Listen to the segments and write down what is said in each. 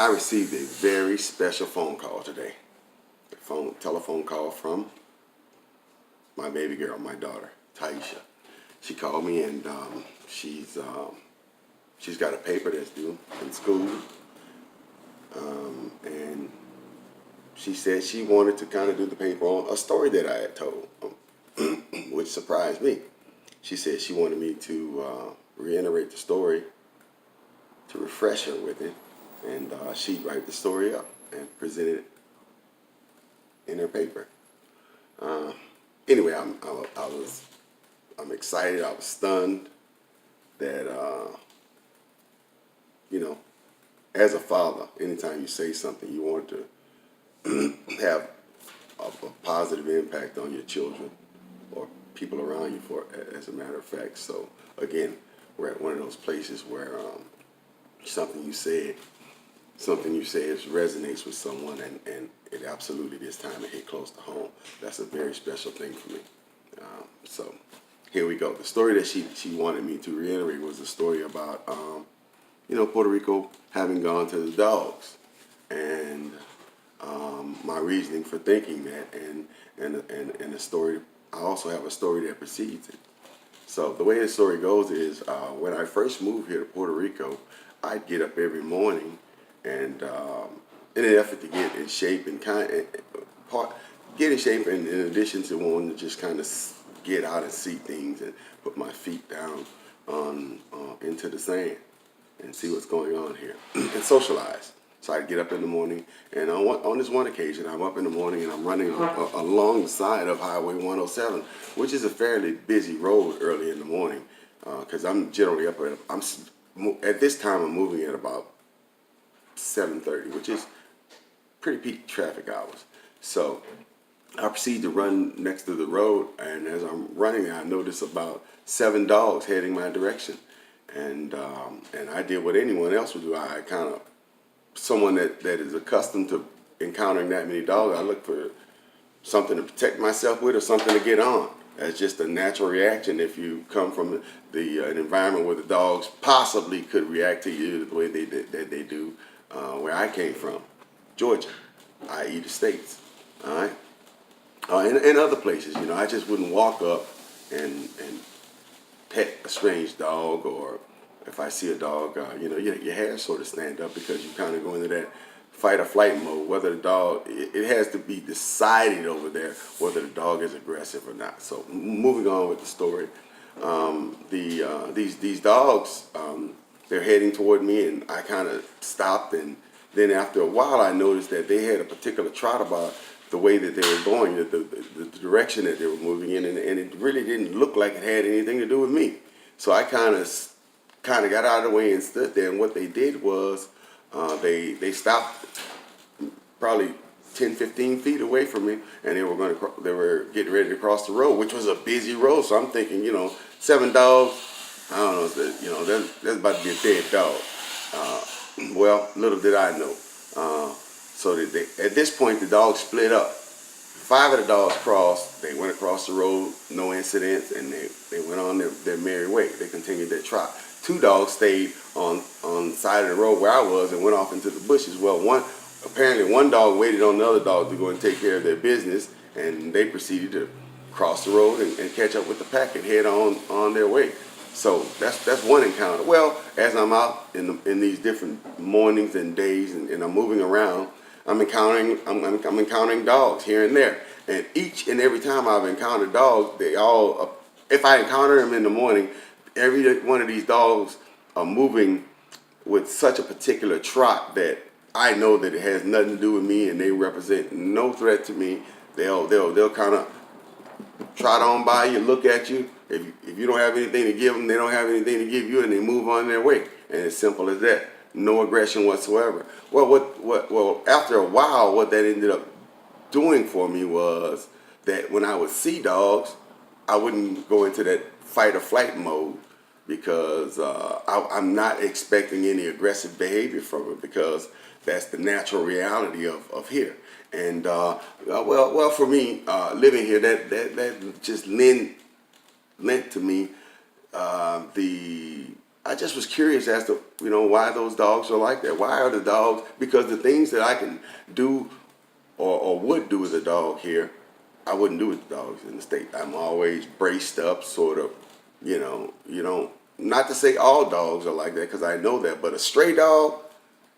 I received a very special phone call today. Telephone call from my baby girl, my daughter, Taisha. She called me and she's got a paper that's due in school, and she said she wanted to kind of do the paper on a story that I had told, which surprised me. She said she wanted me to reiterate the story, to refresh her with it, and she'd write the story up and present it in her paper. Anyway, I'm excited. I was stunned that as a father, anytime you say something, you want to have a positive impact on your children or people around you. As a matter of fact, so again, we're at one of those places where something you said resonates with someone, and it absolutely this time it hit close to home. That's a very special thing for me. So here we go. The story that she wanted me to reiterate was a story about Puerto Rico having gone to the dogs, and my reasoning for thinking that, and the story. I also have a story that precedes it. So the way the story goes is when I first moved here to Puerto Rico, I'd get up every morning and in an effort to get in shape and get in shape, and in addition to wanting to just kind of get out and see things and put my feet down into the sand and see what's going on here and socialize. So I'd get up in the morning, and on this one occasion, I'm up in the morning and I'm running along the side of Highway 107, which is a fairly busy road early in the morning, because I'm generally up at this time I'm moving at about 7:30, which is pretty peak traffic hours. So I proceed to run next to the road, and as I'm running, I notice about 7 dogs heading my direction, and I did what anyone else would do. I kind of, someone that is accustomed to encountering that many dogs, I look for something to protect myself with or something to get on. That's just a natural reaction if you come from an environment where the dogs possibly could react to you the way that they do where I came from, Georgia, i.e. the States, all right? And other places, I just wouldn't walk up and pet a strange dog, or if I see a dog, your hairs sort of stand up because you kind of go into that fight or flight mode. Whether the dog, it has to be decided over there whether the dog is aggressive or not. So moving on with the story, these dogs, they're heading toward me, and I kind of stopped, and then after a while I noticed that they had a particular trot about the way that they were going, the direction that they were moving in, and it really didn't look like it had anything to do with me. So I kind of got out of the way and stood there, and what they did was they stopped probably 10, 15 feet away from me, and they were getting ready to cross the road, which was a busy road. So I'm thinking, 7 dogs, I don't know, that's about to be a dead dog. Well, little did I know. So at this point, the dogs split up. 5 of the dogs crossed. They went across the road, no incidents, and they went on their merry way. They continued their trot. 2 dogs stayed on the side of the road where I was and went off into the bushes. Well, apparently one dog waited on the other dog to go and take care of their business, and they proceeded to cross the road and catch up with the pack and head on their way. So that's one encounter. Well, as I'm out in these different mornings and days, and I'm moving around, I'm encountering dogs here and there. And each and every time I've encountered dogs, if I encounter them in the morning, every one of these dogs are moving with such a particular trot that I know that it has nothing to do with me, and they represent no threat to me. They'll kind of trot on by you, look at you. If you don't have anything to give them, they don't have anything to give you, and they move on their way. And it's simple as that. No aggression whatsoever. Well, after a while, what that ended up doing for me was that when I would see dogs, I wouldn't go into that fight or flight mode, because I'm not expecting any aggressive behavior from it, because that's the natural reality of here. And well, for me, living here, that just lent to me the I just was curious as to, why those dogs are like that. Why are the dogs? Because the things that I can do or would do with a dog here, I wouldn't do with the dogs in the state. I'm always braced up, sort of, not to say all dogs are like that, because I know that, but a stray dog,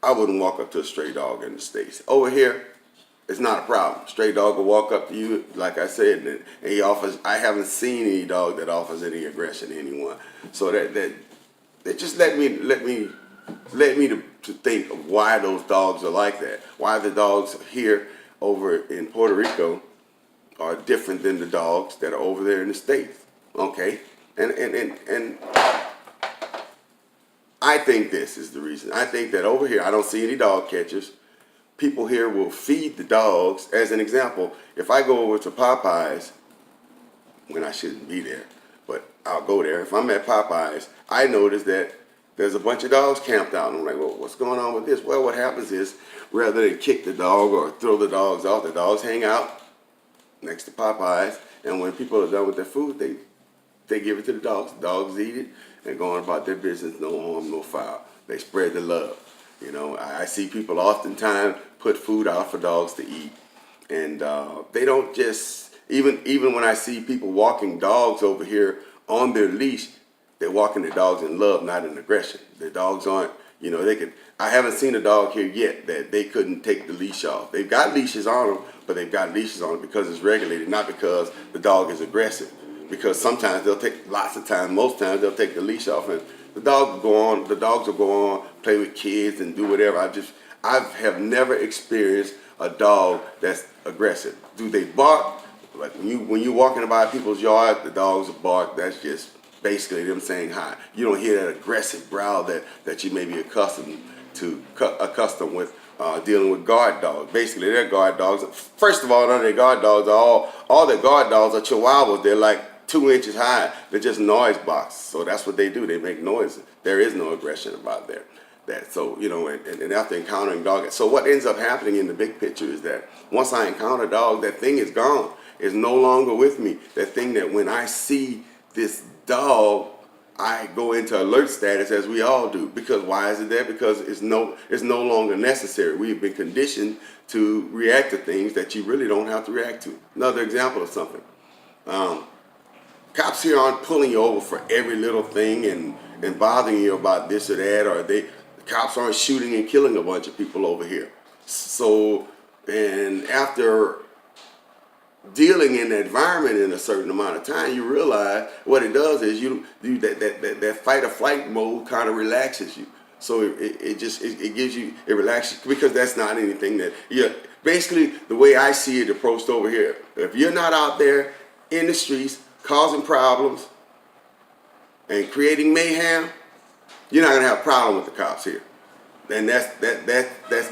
I wouldn't walk up to a stray dog in the States. Over here, it's not a problem. Stray dog will walk up to you, like I said, and he offers. I haven't seen any dog that offers any aggression to anyone. So that just let me to think of why those dogs are like that. Why the dogs here over in Puerto Rico are different than the dogs that are over there in the States. Okay, and I think this is the reason. I think that over here I don't see any dog catchers. People here will feed the dogs. As an example, if I go over to Popeyes, when I shouldn't be there, but I'll go there. If I'm at Popeyes, I notice that there's a bunch of dogs camped out. And I'm like, well, what's going on with this? Well, what happens is, rather than kick the dog or throw the dogs off, the dogs hang out next to Popeyes. And when people are done with their food, they give it to the dogs. The dogs eat it and go on about their business. No harm, no foul. They spread the love. I see people oftentimes put food out for dogs to eat. And they don't just, even when I see people walking dogs over here on their leash, they're walking their dogs in love, not in aggression. The dogs aren't, I haven't seen a dog here yet that they couldn't take the leash off. They've got leashes on them, but they've got leashes on them because it's regulated, not because the dog is aggressive. Because sometimes most times they'll take the leash off, and the dogs will go on, play with kids and do whatever. I have never experienced a dog that's aggressive. Do they bark? Like when you're walking by people's yard, the dogs will bark. That's just basically them saying hi. You don't hear that aggressive growl that you may be accustomed with dealing with guard dogs. Basically, they're guard dogs. First of all, none of their guard dogs are all their guard dogs are Chihuahuas. They're like 2 inches high. They're just noise box. So that's what they do. They make noise. There is no aggression about that. So, and after encountering dogs, so what ends up happening in the big picture is that once I encounter a dog, that thing is gone. It's no longer with me. That thing that when I see this dog, I go into alert status, as we all do. Because why is it there? Because it's no longer necessary. We've been conditioned to react to things that you really don't have to react to. Another example of something. Cops here aren't pulling you over for every little thing and bothering you about this or that, or the cops aren't shooting and killing a bunch of people over here. So, and after dealing in the environment in a certain amount of time, you realize what it does is that fight or flight mode kind of relaxes you. So it relaxes, because that's not anything that basically the way I see it approached over here. If you're not out there in the streets causing problems and creating mayhem, you're not gonna have a problem with the cops here. And that's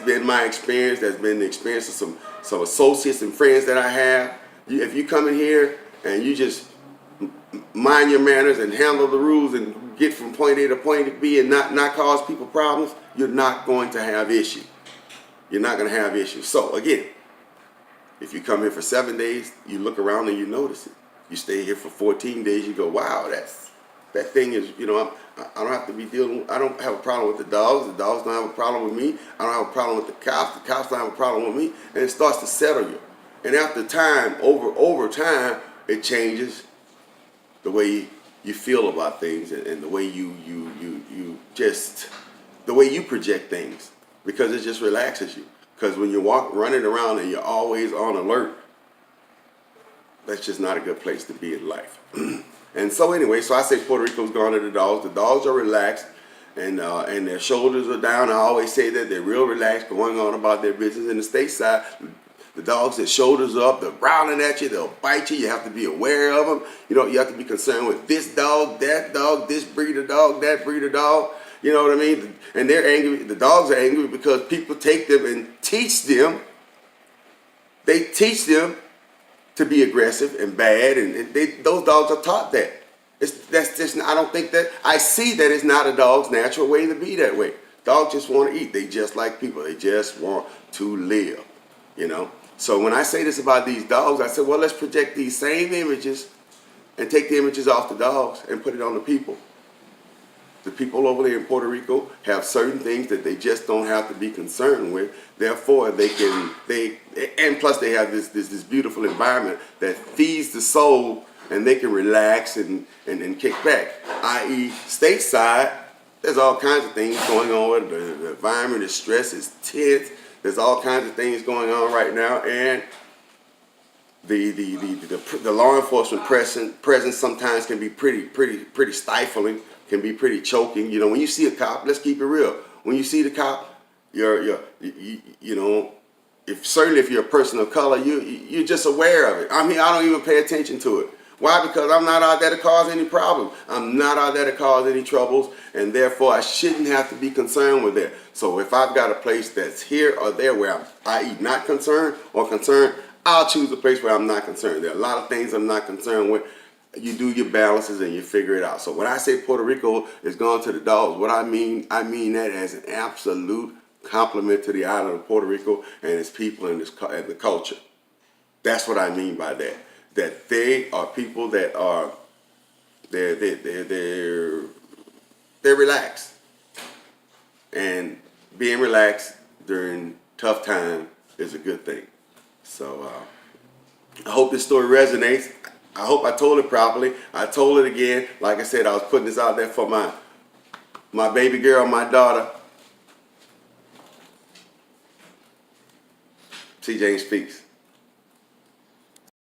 been my experience. That's been the experience of some associates and friends that I have. If you come in here and you just mind your manners and handle the rules and get from point A to point B and not cause people problems, you're not going to have issues. You're not going to have issues. So again, if you come here for 7 days, you look around and you notice it. You stay here for 14 days, you go, wow, that thing is, I don't have to be I don't have a problem with the dogs don't have a problem with me, I don't have a problem with the cops don't have a problem with me, and it starts to settle you. And after time, over time, it changes the way you feel about things and the way the way you project things, because it just relaxes you. Because when you're running around and you're always on alert, that's just not a good place to be in life. And so anyway, so I say Puerto Rico's gone to the dogs. The dogs are relaxed, and their shoulders are down. I always say that they're real relaxed, going on about their business. In the stateside, the dogs, their shoulders up, they're growling at you, they'll bite you. You have to be aware of them. You have to be concerned with this dog, that dog, this breed of dog, that breed of dog. You know what I mean? And they're angry. The dogs are angry because people take them and teach them. They teach them to be aggressive and bad, and those dogs are taught that. That's just, I don't think that, I see that it's not a dog's natural way to be that way. Dogs just want to eat. They just like people. They just want to live, So when I say this about these dogs, I said, well, let's project these same images and take the images off the dogs and put it on the people. The people over there in Puerto Rico have certain things that they just don't have to be concerned with. Therefore, and plus they have this beautiful environment that feeds the soul, and they can relax and kick back. I.e., stateside, there's all kinds of things going on. The environment is stressed, it's tense. There's all kinds of things going on right now, and the law enforcement presence sometimes can be pretty stifling, can be pretty choking. You know, when you see a cop, let's keep it real. When you see the cop, you know, certainly if you're a person of color, you're just aware of it. I mean, I don't even pay attention to it. Why? Because I'm not out there to cause any problem. I'm not out there to cause any troubles, and therefore I shouldn't have to be concerned with that. So if I've got a place that's here or there where I'm, i.e., not concerned or concerned, I'll choose a place where I'm not concerned. There are a lot of things I'm not concerned with. You do your balances and you figure it out. So when I say Puerto Rico is gone to the dogs, what I mean that as an absolute compliment to the island of Puerto Rico and its people and the culture. That's what I mean by that. That they are people that are they're relaxed, and being relaxed during tough time is a good thing. So I hope this story resonates. I hope I told it properly. I told it again. Like I said, I was putting this out there for my baby girl, my daughter. T. James Speaks.